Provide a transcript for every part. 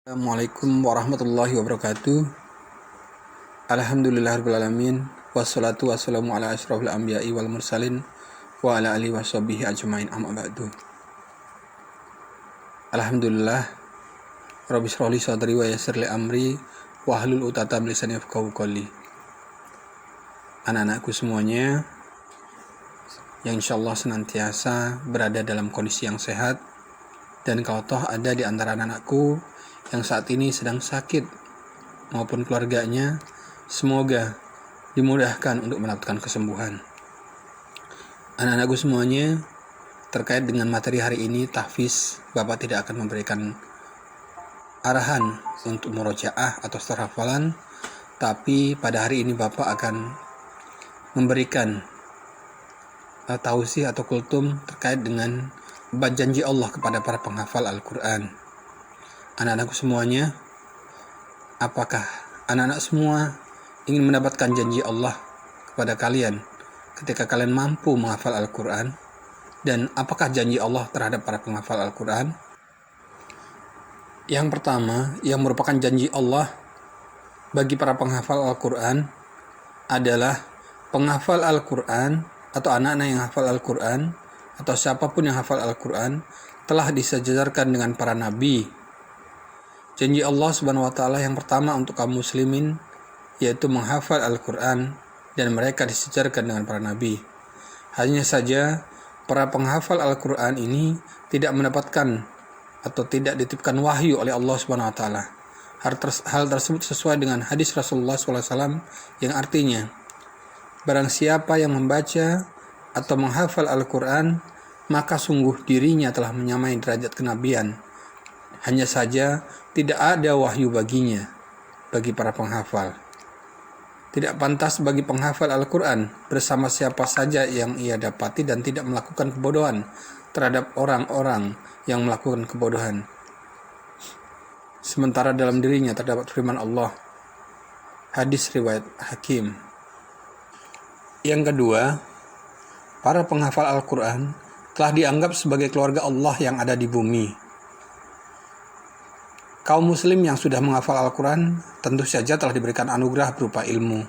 Assalamualaikum warahmatullahi wabarakatuh. Alhamdulillahirrahmanirrahim. Wassalatu wassalamu ala ashrafil anbiya'i wal mursalin wa ala alihi washabihi ajmain amma ba'du. Alhamdulillah. Rabbi shrah li sadri wa yassir li amri wa hlul 'uqdatam min lisani yafqahu qawli. Anak-anakku semuanya yang insyaallah senantiasa berada dalam kondisi yang sehat, dan kalau toh ada di antara anak-anakku yang saat ini sedang sakit maupun keluarganya, semoga dimudahkan untuk mendapatkan kesembuhan. Anak-anakku semuanya, terkait dengan materi hari ini, tahfiz, Bapak tidak akan memberikan arahan untuk murojaah atau hafalan, tapi pada hari ini Bapak akan memberikan tausih atau kultum terkait dengan janji Allah kepada para penghafal Al-Quran. Anak-anakku semuanya, apakah anak-anak semua ingin mendapatkan janji Allah kepada kalian ketika kalian mampu menghafal Al-Quran? Dan apakah janji Allah terhadap para penghafal Al-Quran? Yang pertama, yang merupakan janji Allah bagi para penghafal Al-Quran adalah penghafal Al-Quran atau anak-anak yang hafal Al-Quran atau siapapun yang hafal Al-Quran telah disejajarkan dengan para nabi. Janji Allah Subhanahu wa taala yang pertama untuk kaum muslimin yaitu menghafal Al-Quran, dan mereka disejajarkan dengan para nabi. Hanya saja para penghafal Al-Quran ini tidak mendapatkan atau tidak dititipkan wahyu oleh Allah Subhanahu wa taala. Hal tersebut sesuai dengan hadis Rasulullah SAW yang artinya, barang siapa yang membaca atau menghafal Al-Quran, maka sungguh dirinya telah menyamai derajat kenabian. Hanya saja tidak ada wahyu baginya, bagi para penghafal. Tidak pantas bagi penghafal Al-Quran bersama siapa saja yang ia dapati dan tidak melakukan kebodohan terhadap orang-orang yang melakukan kebodohan, sementara dalam dirinya terdapat firman Allah. Hadis riwayat Hakim. Yang kedua, para penghafal Al-Quran telah dianggap sebagai keluarga Allah yang ada di bumi. Kaum muslim yang sudah menghafal Al-Quran tentu saja telah diberikan anugerah berupa ilmu.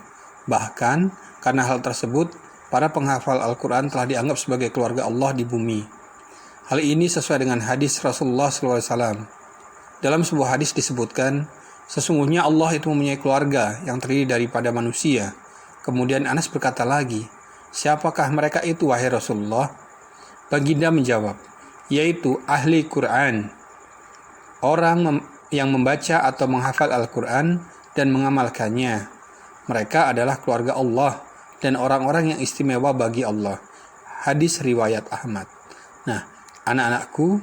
Bahkan karena hal tersebut, para penghafal Al-Quran telah dianggap sebagai keluarga Allah di bumi. Hal ini sesuai dengan hadis Rasulullah SAW. Dalam sebuah hadis disebutkan, sesungguhnya Allah itu mempunyai keluarga yang terdiri daripada manusia. Kemudian Anas berkata lagi, siapakah mereka itu wahai Rasulullah? Baginda menjawab, yaitu ahli Quran, orang yang membaca atau menghafal Al-Quran dan mengamalkannya. Mereka adalah keluarga Allah dan orang-orang yang istimewa bagi Allah. Hadis riwayat Ahmad. Nah, anak-anakku,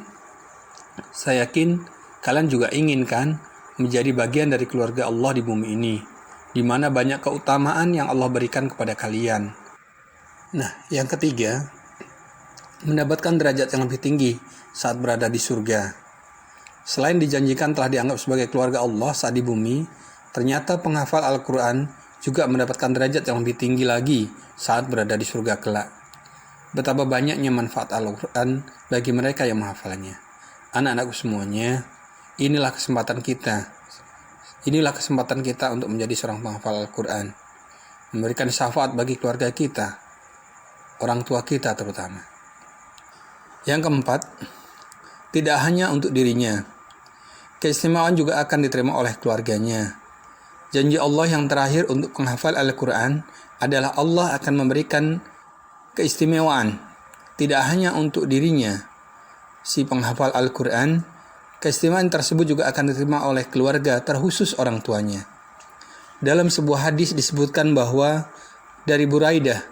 saya yakin kalian juga inginkan menjadi bagian dari keluarga Allah di bumi ini, di mana banyak keutamaan yang Allah berikan kepada kalian. Nah, yang ketiga, mendapatkan derajat yang lebih tinggi saat berada di surga. Selain dijanjikan telah dianggap sebagai keluarga Allah saat di bumi, ternyata penghafal Al-Quran juga mendapatkan derajat yang lebih tinggi lagi saat berada di surga kelak. Betapa banyaknya manfaat Al-Quran bagi mereka yang menghafalnya. Anak-anakku semuanya, inilah kesempatan kita. Inilah kesempatan kita untuk menjadi seorang penghafal Al-Quran. Memberikan syafaat bagi keluarga kita, orang tua kita terutama. Yang keempat, tidak hanya untuk dirinya, keistimewaan juga akan diterima oleh keluarganya. Janji Allah yang terakhir untuk penghafal Al-Quran adalah Allah akan memberikan keistimewaan, tidak hanya untuk dirinya, si penghafal Al-Quran, keistimewaan tersebut juga akan diterima oleh keluarga, terkhusus orang tuanya. Dalam sebuah hadis disebutkan bahwa dari Buraidah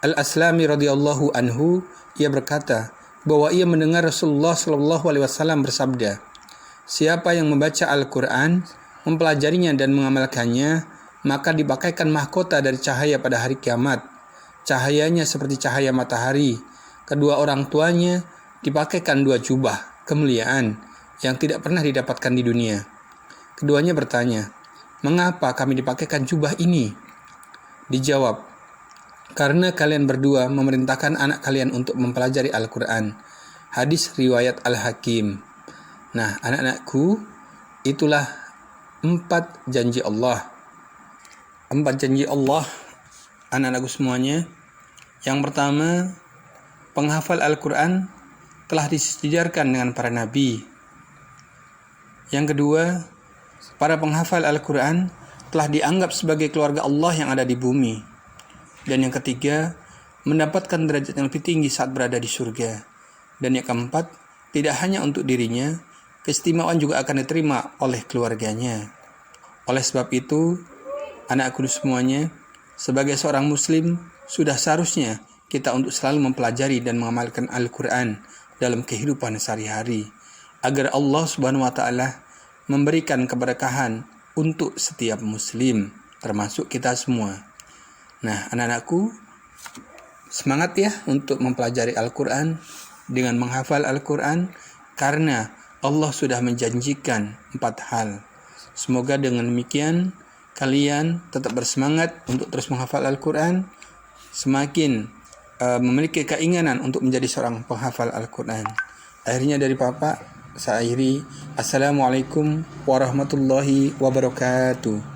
Al-Aslami radhiyallahu anhu, ia berkata bahwa ia mendengar Rasulullah SAW bersabda, siapa yang membaca Al-Quran, mempelajarinya dan mengamalkannya, maka dipakaikan mahkota dari cahaya pada hari kiamat. Cahayanya seperti cahaya matahari. Kedua orang tuanya dipakaikan dua jubah kemuliaan yang tidak pernah didapatkan di dunia. Keduanya bertanya, mengapa kami dipakaikan jubah ini? Dijawab, karena kalian berdua memerintahkan anak kalian untuk mempelajari Al-Quran. Hadis riwayat Al-Hakim. Nah, anak-anakku, Itulah 4 janji Allah. 4 janji Allah, anak-anakku semuanya. Yang pertama, penghafal Al-Quran telah disejarkan dengan para nabi. Yang kedua, para penghafal Al-Quran telah dianggap sebagai keluarga Allah yang ada di bumi. Dan yang ketiga, mendapatkan derajat yang lebih tinggi saat berada di surga. Dan yang keempat, tidak hanya untuk dirinya, keistimewaan juga akan diterima oleh keluarganya. Oleh sebab itu, anakku semuanya, sebagai seorang muslim, sudah seharusnya kita untuk selalu mempelajari dan mengamalkan Al-Quran dalam kehidupan sehari-hari, agar Allah Subhanahu wa Ta'ala memberikan keberkahan untuk setiap muslim, termasuk kita semua. Nah, anak-anakku, semangat ya untuk mempelajari Al-Quran dengan menghafal Al-Quran, karena Allah sudah menjanjikan 4 hal. Semoga dengan demikian kalian tetap bersemangat untuk terus menghafal Al-Quran, semakin memiliki keinginan untuk menjadi seorang penghafal Al-Quran. Akhirnya dari Papa, saya akhiri. Assalamualaikum warahmatullahi wabarakatuh.